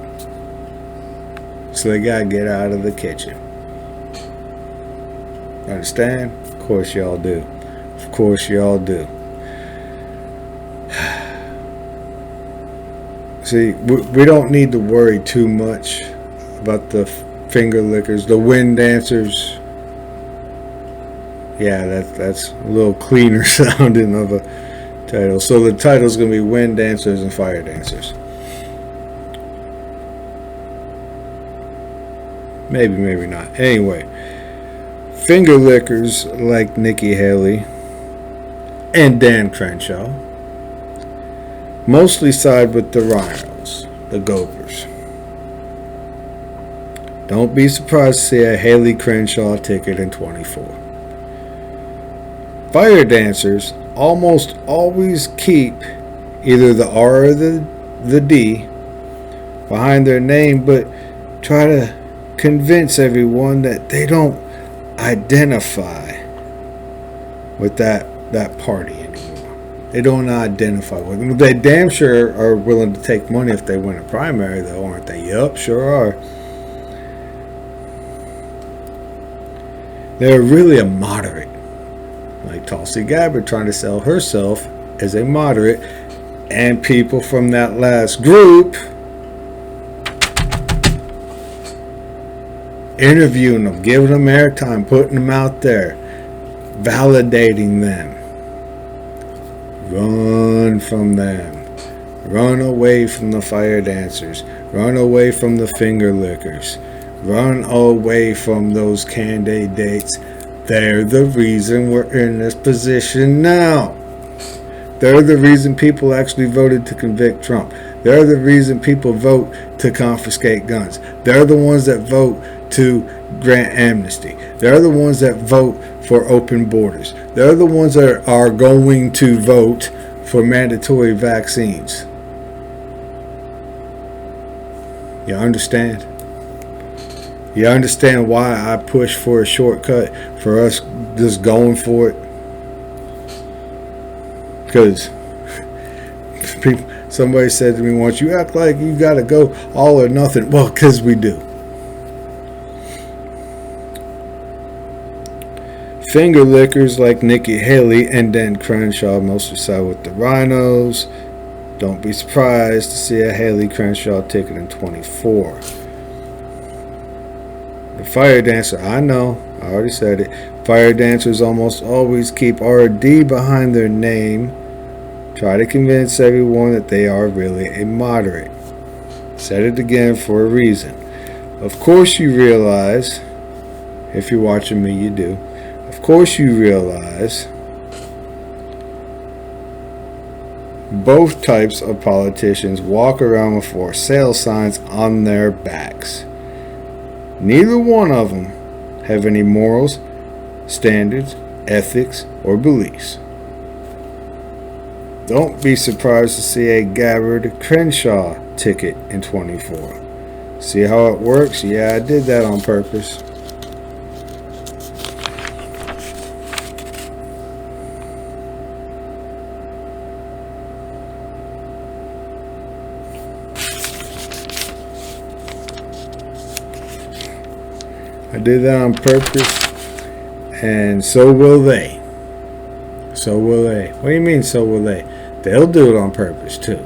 [SPEAKER 1] So they gotta get out of the kitchen. Understand? Of course y'all do. Of course y'all do. See, we don't need to worry too much about the finger lickers, the wind dancers. Yeah, that's a little cleaner sounding of a title. So the title's going to be Wind Dancers and Fire Dancers. Maybe, maybe not. Anyway, finger lickers like Nikki Haley and Dan Crenshaw mostly side with the rhinos, the GOPers. Don't be surprised to see a Haley Crenshaw ticket in 24. Fire dancers almost always keep either the R or the D behind their name, but try to convince everyone that they don't identify with that party anymore. They don't identify with them. They damn sure are willing to take money if they win a primary, though, aren't they? Yup, sure are. They're really a moderate. Like Tulsi Gabbard trying to sell herself as a moderate, and people from that last group interviewing them, giving them airtime, putting them out there, validating them. Run from them. Run away from the fire dancers. Run away from the finger lickers. Run away from those candidates. They're the reason we're in this position now. They're the reason people actually voted to convict Trump. They're the reason people vote to confiscate guns. They're the ones that vote to grant amnesty. They're the ones that vote for open borders. They're the ones that are going to vote for mandatory vaccines. You understand? You understand why I push for a shortcut, for us just going for it? Because somebody said to me once, you act like you got to go all or nothing. Well, because we do. Finger lickers like Nikki Haley and Dan Crenshaw mostly side with the rhinos. Don't be surprised to see a Haley Crenshaw ticket in 24. The fire dancer, I know, I already said it. Fire dancers almost always keep RD behind their name. Try to convince everyone that they are really a moderate. Said it again for a reason. Of course you realize, if you're watching me, you do. Of course you realize both types of politicians walk around with for sale signs on their backs. Neither one of them have any morals, standards, ethics, or beliefs. Don't be surprised to see a Gabbard Crenshaw ticket in 24. See how it works? Yeah, I did that on purpose. I did that on purpose, and so will they. So will they. What do you mean, so will they? They'll do it on purpose, too.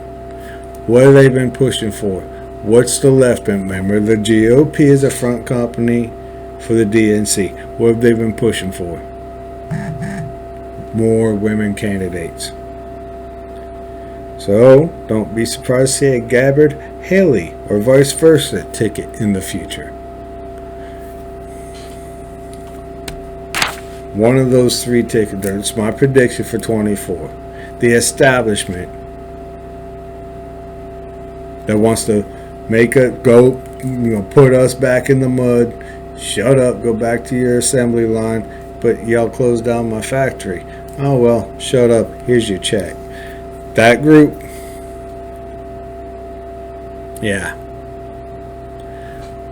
[SPEAKER 1] What have they been pushing for? What's the left been? Remember, the GOP is a front company for the DNC. What have they been pushing for? More women candidates. So, don't be surprised to see a Gabbard, Haley, or vice versa ticket in the future. One of those three tickets, that's my prediction for 24. The establishment that wants to make it go, put us back in the mud. Shut up, go back to your assembly line, but y'all closed down my factory. Oh well, shut up, here's your check. That group, yeah.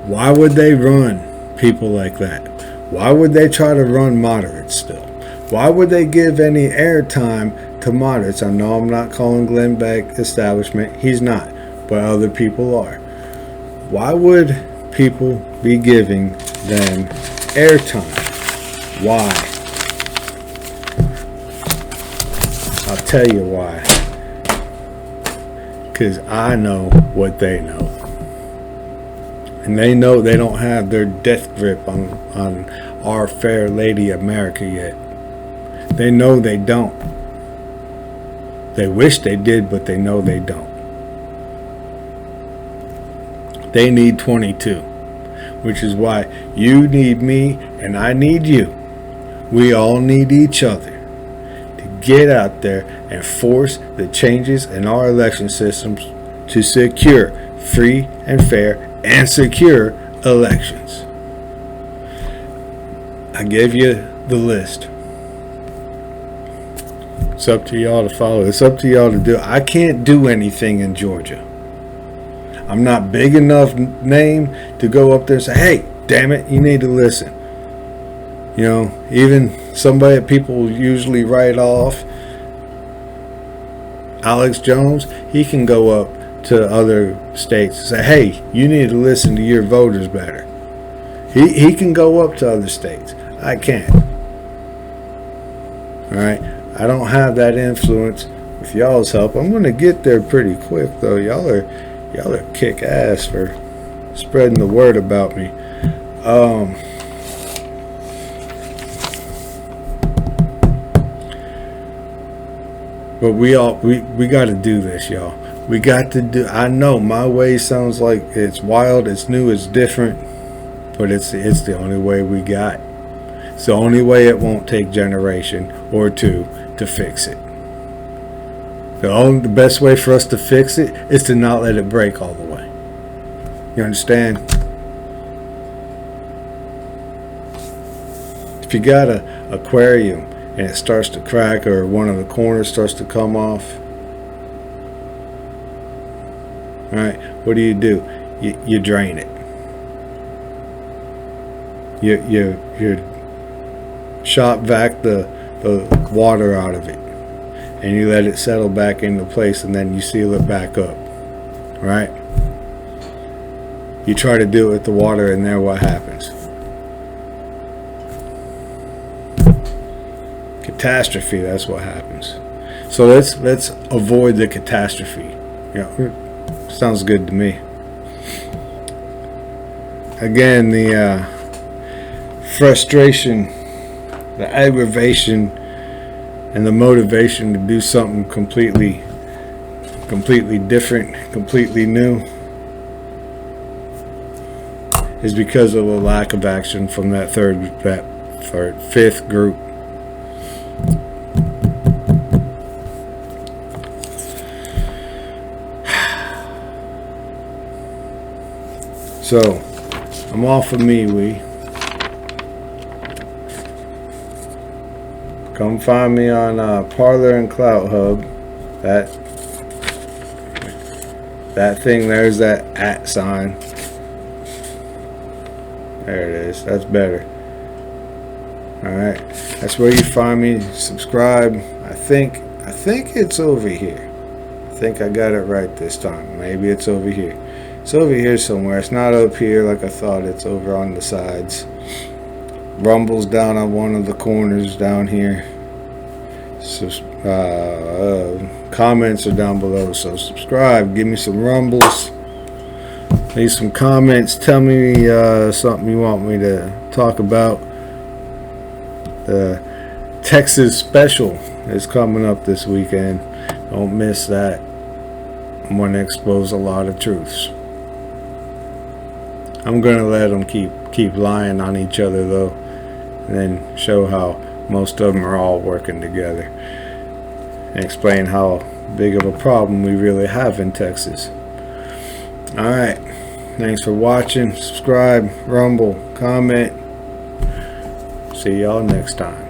[SPEAKER 1] Why would they run people like that? Why would they try to run moderates still? Why would they give any airtime to moderates? I know I'm not calling Glenn Beck establishment. He's not. But other people are. Why would people be giving them airtime? Why? I'll tell you why. Because I know what they know. And they know they don't have their death grip on our fair lady America yet. They know they don't. They wish they did, but they know they don't. They need 22, which is why you need me and I need you. We all need each other to get out there and force the changes in our election systems to secure free and fair and secure elections. I gave you the list. It's up to y'all to follow. It's up to y'all to do. I can't do anything in Georgia. I'm not big enough name to go up there and say, hey, damn it, you need to listen. Even somebody that people usually write off, Alex Jones, he can go up to other states and say, hey, you need to listen to your voters better. He can go up to other states. I can't. Alright? I don't have that influence. With y'all's help, I'm going to get there pretty quick, though. Y'all are kick ass for spreading the word about me. But we got to do this, y'all. We got to do. I know my way sounds like it's wild, it's new, it's different, but it's the only way we got. It's the only way it won't take generation or two to fix it. The best way for us to fix it is to not let it break all the way. You understand? If you got an aquarium and it starts to crack, or one of the corners starts to come off, right, what do? You drain it. You shot vac the water out of it, and you let it settle back into place, and then you seal it back up, right? You try to do it with the water in there, what happens? Catastrophe. That's what happens. So let's avoid the catastrophe. Sounds good to me. Again, the frustration, the aggravation, and the motivation to do something completely different, completely new, is because of a lack of action from that fifth group. So I'm off of MeWe. Come find me on Parler and Clout Hub. That thing there's that @ sign. There it is. That's better. Alright. That's where you find me. Subscribe. I think it's over here. I think I got it right this time. Maybe it's over here. It's over here somewhere. It's not up here like I thought. It's over on the sides. Rumble's down on one of the corners down here. So, comments are down below. So subscribe. Give me some rumbles. Leave some comments. Tell me something you want me to talk about. The Texas special is coming up this weekend. Don't miss that. I'm going to expose a lot of truths. I'm going to let them keep lying on each other, though, and then show how most of them are all working together, and explain how big of a problem we really have in Texas. Alright, thanks for watching. Subscribe, rumble, comment. See y'all next time.